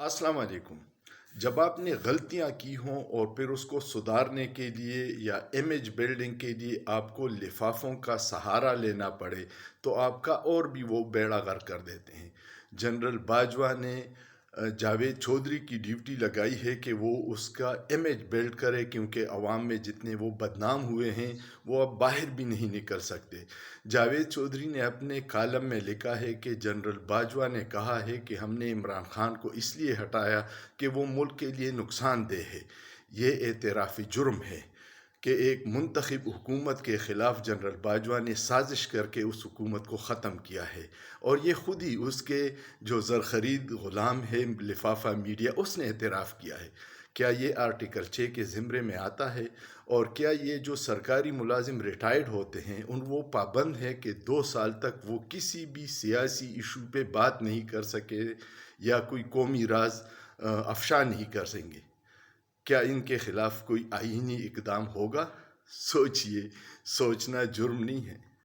السلام علیکم۔ جب آپ نے غلطیاں کی ہوں اور پھر اس کو سدھارنے کے لیے یا امیج بلڈنگ کے لیے آپ کو لفافوں کا سہارا لینا پڑے تو آپ کا اور بھی وہ بیڑا غرق کر دیتے ہیں۔ جنرل باجوہ نے جاوید چودھری کی ڈیوٹی لگائی ہے کہ وہ اس کا امیج بلڈ کرے، کیونکہ عوام میں جتنے وہ بدنام ہوئے ہیں وہ اب باہر بھی نہیں نکل سکتے۔ جاوید چودھری نے اپنے کالم میں لکھا ہے کہ جنرل باجوہ نے کہا ہے کہ ہم نے عمران خان کو اس لیے ہٹایا کہ وہ ملک کے لیے نقصان دہ ہے۔ یہ اعترافی جرم ہے کہ ایک منتخب حکومت کے خلاف جنرل باجوہ نے سازش کر کے اس حکومت کو ختم کیا ہے، اور یہ خود ہی اس کے جو زرخرید غلام ہے لفافہ میڈیا، اس نے اعتراف کیا ہے۔ کیا یہ آرٹیکل 6 کے زمرے میں آتا ہے؟ اور کیا یہ جو سرکاری ملازم ریٹائرڈ ہوتے ہیں وہ پابند ہے کہ 2 سال تک وہ کسی بھی سیاسی ایشو پہ بات نہیں کر سکے یا کوئی قومی راز افشا نہیں کر سکیں گے؟ کیا ان کے خلاف کوئی آئینی اقدام ہوگا؟ سوچئے، سوچنا جرم نہیں ہے۔